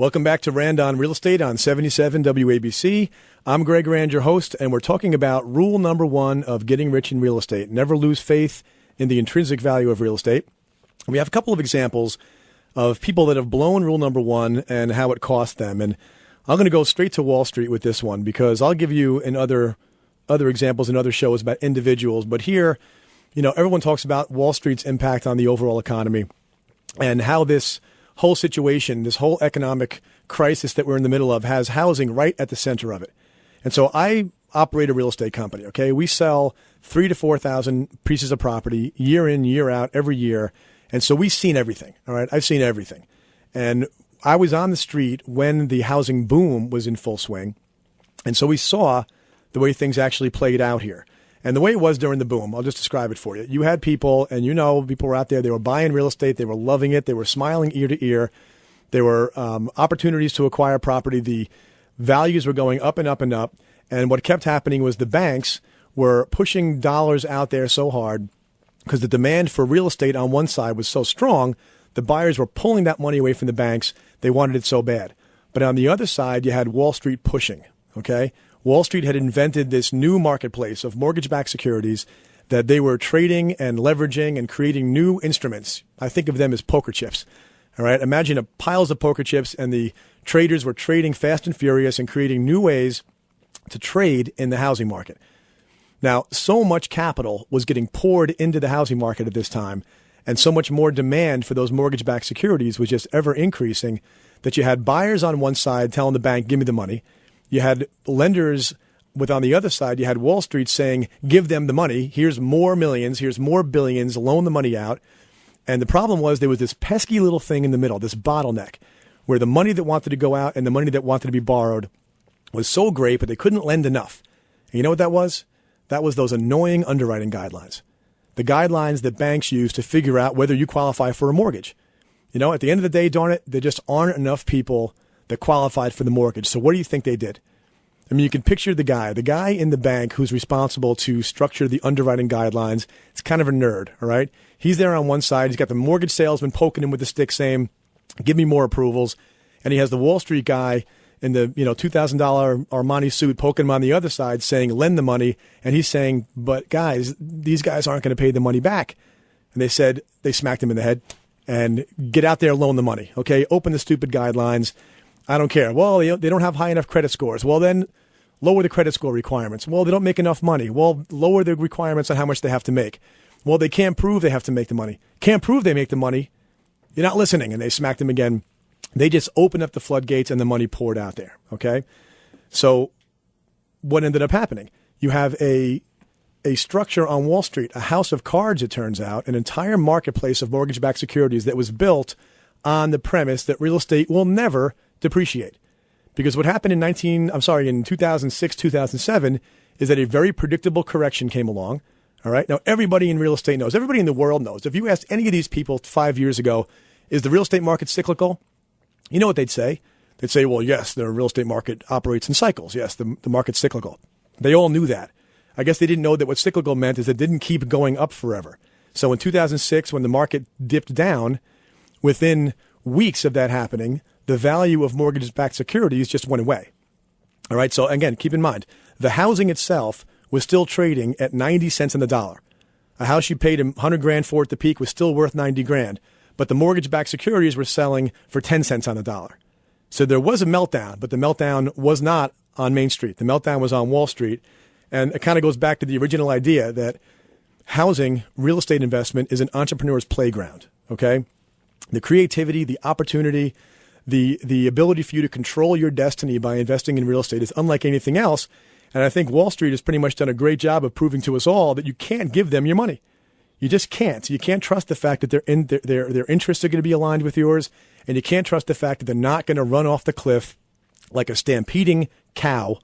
Welcome back to Rand on Real Estate on 77 WABC. I'm Greg Rand, your host, and we're talking about rule number one of getting rich in real estate. Never lose faith in the intrinsic value of real estate. We have a couple of examples of people that have blown rule number one and how it cost them. And I'm going to go straight to Wall Street with this one because I'll give you in other examples in other shows about individuals. But here, everyone talks about Wall Street's impact on the overall economy and how this whole situation, this whole economic crisis that we're in the middle of has housing right at the center of it. And so I operate a real estate company, okay? We sell 3,000 to 4,000 pieces of property year in, year out, every year. And so we've seen everything, all right? I've seen everything. And I was on the street when the housing boom was in full swing. And so we saw the way things actually played out here. And the way it was during the boom, I'll just describe it for you. You had people, and people were out there, they were buying real estate, they were loving it, they were smiling ear to ear. There were opportunities to acquire property. The values were going up and up and up. And what kept happening was the banks were pushing dollars out there so hard because the demand for real estate on one side was so strong, the buyers were pulling that money away from the banks. They wanted it so bad. But on the other side, you had Wall Street pushing, okay? Wall Street had invented this new marketplace of mortgage-backed securities that they were trading and leveraging and creating new instruments. I think of them as poker chips. All right. Imagine piles of poker chips, and the traders were trading fast and furious and creating new ways to trade in the housing market. Now, so much capital was getting poured into the housing market at this time, and so much more demand for those mortgage-backed securities was just ever increasing that you had buyers on one side telling the bank, give me the money. You had lenders on the other side. You had Wall Street saying, give them the money. Here's more millions. Here's more billions. Loan the money out. And the problem was there was this pesky little thing in the middle, this bottleneck, where the money that wanted to go out and the money that wanted to be borrowed was so great, but they couldn't lend enough. And you know what that was? That was those annoying underwriting guidelines, the guidelines that banks use to figure out whether you qualify for a mortgage. At the end of the day, darn it, there just aren't enough people that qualified for the mortgage. So what do you think they did? I mean, you can picture the guy in the bank who's responsible to structure the underwriting guidelines. It's kind of a nerd, all right? He's there on one side. He's got the mortgage salesman poking him with the stick saying, give me more approvals. And he has the Wall Street guy in the $2,000 Armani suit poking him on the other side saying, lend the money. And he's saying, but guys, these guys aren't going to pay the money back. And they smacked him in the head and get out there, loan the money, okay? Open the stupid guidelines. I don't care. Well, they don't have high enough credit scores. Well, then lower the credit score requirements. Well, they don't make enough money. Well, lower the requirements on how much they have to make. Well, they can't prove they have to make the money. Can't prove they make the money. You're not listening. And they smacked him again. They just opened up the floodgates and the money poured out there. Okay. So what ended up happening? You have a structure on Wall Street, a house of cards, it turns out, an entire marketplace of mortgage-backed securities that was built on the premise that real estate will never depreciate. Because what happened in 2006, 2007 is that a very predictable correction came along. All right. Now, everybody in real estate knows, everybody in the world knows. If you asked any of these people 5 years ago, is the real estate market cyclical? You know what they'd say? They'd say, well, yes, the real estate market operates in cycles. Yes, the market's cyclical. They all knew that. I guess they didn't know that what cyclical meant is it didn't keep going up forever. So in 2006, when the market dipped down, within weeks of that happening, the value of mortgage-backed securities just went away. All right. So again, keep in mind, the housing itself was still trading at 90 cents on the dollar. A house you paid $100,000 for at the peak was still worth $90,000, but the mortgage-backed securities were selling for 10 cents on the dollar. So there was a meltdown, but the meltdown was not on Main Street. The meltdown was on Wall Street. And it kind of goes back to the original idea that housing, real estate investment is an entrepreneur's playground. Okay. The creativity, the opportunity, the ability for you to control your destiny by investing in real estate is unlike anything else. And I think Wall Street has pretty much done a great job of proving to us all that you can't give them your money. You just can't. You can't trust the fact that their interests are going to be aligned with yours, and you can't trust the fact that they're not going to run off the cliff like a stampeding cow.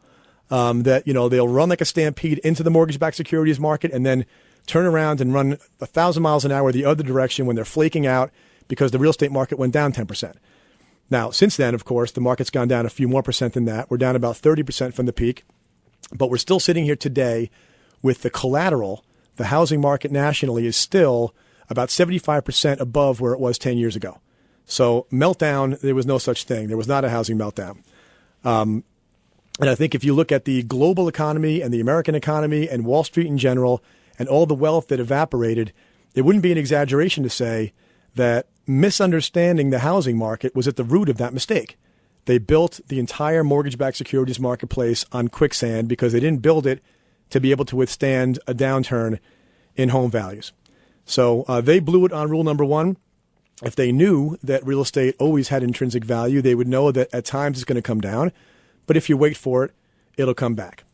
They'll run like a stampede into the mortgage-backed securities market and then turn around and run 1,000 miles an hour the other direction when they're flaking out because the real estate market went down 10%. Now, since then, of course, the market's gone down a few more percent than that. We're down about 30% from the peak. But we're still sitting here today with the collateral. The housing market nationally is still about 75% above where it was 10 years ago. So meltdown, there was no such thing. There was not a housing meltdown. And I think if you look at the global economy and the American economy and Wall Street in general and all the wealth that evaporated, it wouldn't be an exaggeration to say that misunderstanding the housing market was at the root of that mistake. They built the entire mortgage-backed securities marketplace on quicksand because they didn't build it to be able to withstand a downturn in home values. So they blew it on rule number one. If they knew that real estate always had intrinsic value, they would know that at times it's going to come down. But if you wait for it, it'll come back.